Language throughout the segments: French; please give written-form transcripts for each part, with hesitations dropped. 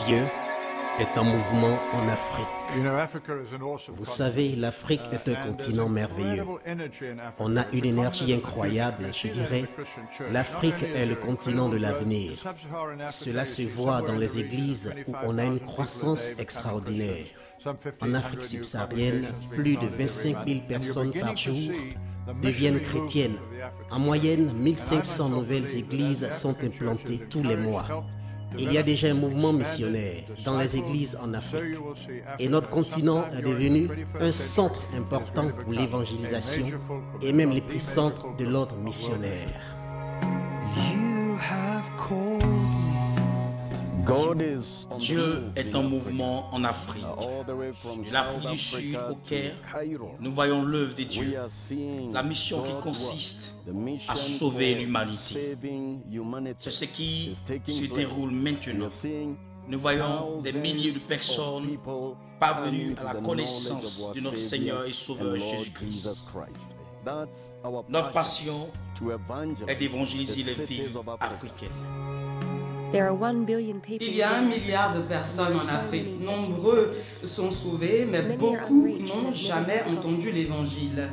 Dieu est en mouvement en Afrique. Vous savez, l'Afrique est un continent merveilleux. On a une énergie incroyable et je dirais, l'Afrique est le continent de l'avenir. Cela se voit dans les églises où on a une croissance extraordinaire. En Afrique subsaharienne, plus de 25 000 personnes par jour deviennent chrétiennes. En moyenne, 1500 nouvelles églises sont implantées tous les mois. Il y a déjà un mouvement missionnaire dans les églises en Afrique. Et notre continent est devenu un centre important pour l'évangélisation et même l'épicentre de l'ordre missionnaire. Dieu est en mouvement en Afrique. De l'Afrique du Sud au Caire, nous voyons l'œuvre de Dieu, la mission qui consiste à sauver l'humanité. C'est ce qui se déroule maintenant. Nous voyons des milliers de personnes parvenues à la connaissance de notre Seigneur et Sauveur Jésus-Christ. Notre passion est d'évangéliser les villes africaines. Il y a 1 milliard de personnes en Afrique. Nombreux sont sauvés, mais beaucoup n'ont jamais entendu l'Évangile.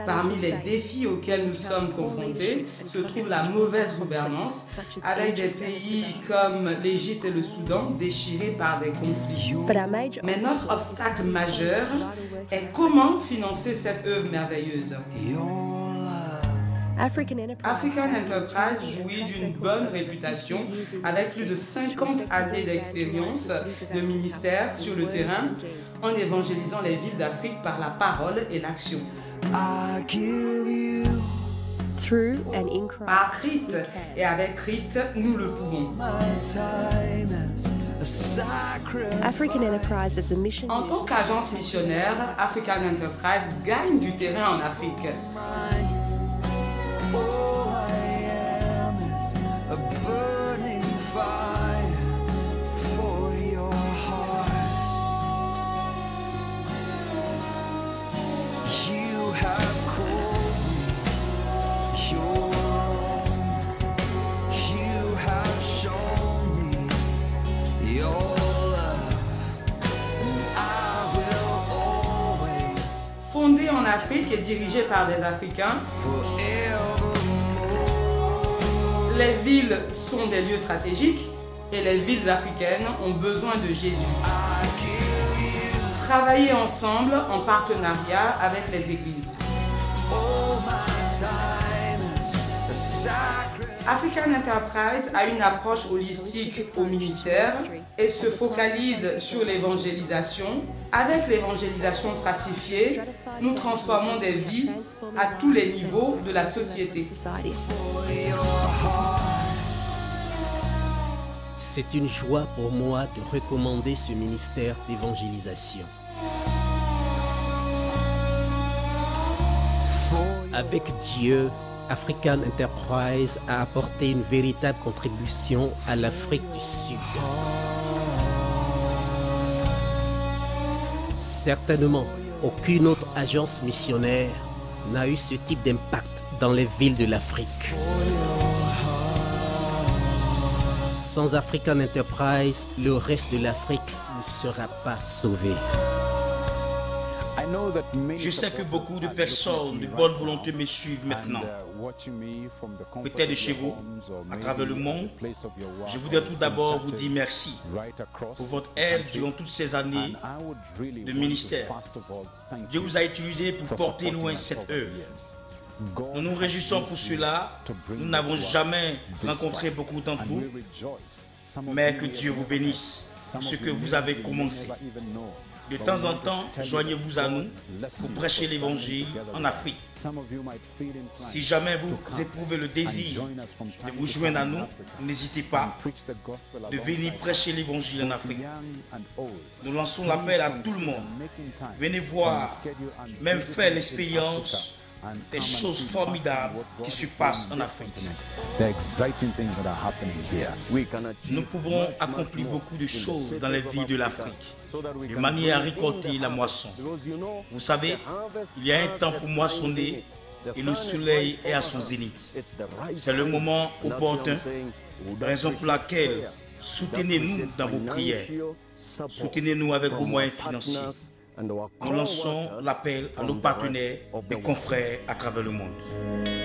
Parmi les défis auxquels nous sommes confrontés se trouve la mauvaise gouvernance, avec des pays comme l'Égypte et le Soudan déchirés par des conflits. Mais notre obstacle majeur est comment financer cette œuvre merveilleuse. African Enterprise jouit d'une bonne réputation avec plus de 50 années d'expérience de ministère sur le terrain en évangélisant les villes d'Afrique par la parole et l'action. Par Christ et avec Christ, nous le pouvons. En tant qu'agence missionnaire, African Enterprise gagne du terrain en Afrique. Fondée en Afrique et dirigée par des Africains, les villes sont des lieux stratégiques et les villes africaines ont besoin de Jésus. Travailler ensemble en partenariat avec les églises. African Enterprise a une approche holistique au ministère et se focalise sur l'évangélisation. Avec l'évangélisation stratifiée, nous transformons des vies à tous les niveaux de la société. C'est une joie pour moi de recommander ce ministère d'évangélisation. Avec Dieu, African Enterprise a apporté une véritable contribution à l'Afrique du Sud. Certainement, aucune autre agence missionnaire n'a eu ce type d'impact dans les villes de l'Afrique. Sans African Enterprise, le reste de l'Afrique ne sera pas sauvé. Je sais que beaucoup de personnes de bonne volonté me suivent maintenant. Peut-être de chez vous, à travers le monde. Je voudrais tout d'abord vous dire merci pour votre aide durant toutes ces années de ministère. Dieu vous a utilisé pour porter loin cette œuvre. Nous nous réjouissons pour cela. Nous n'avons jamais rencontré beaucoup d'entre vous, mais que Dieu vous bénisse pour ce que vous avez commencé. De temps en temps, joignez-vous à nous pour prêcher l'évangile en Afrique. Si jamais vous éprouvez le désir de vous joindre à nous, n'hésitez pas de venir prêcher l'évangile en Afrique. Nous lançons l'appel à tout le monde. Venez voir, même faire l'expérience des choses formidables qui se passent en Afrique. Nous pouvons accomplir beaucoup de choses dans les villes de l'Afrique, de manière à récolter la moisson. Vous savez, il y a un temps pour moissonner et le soleil est à son zénith. C'est le moment opportun, raison pour laquelle Soutenez-nous dans vos prières. Soutenez-nous avec vos moyens financiers. Nous lançons l'appel à nos partenaires et confrères à travers le monde.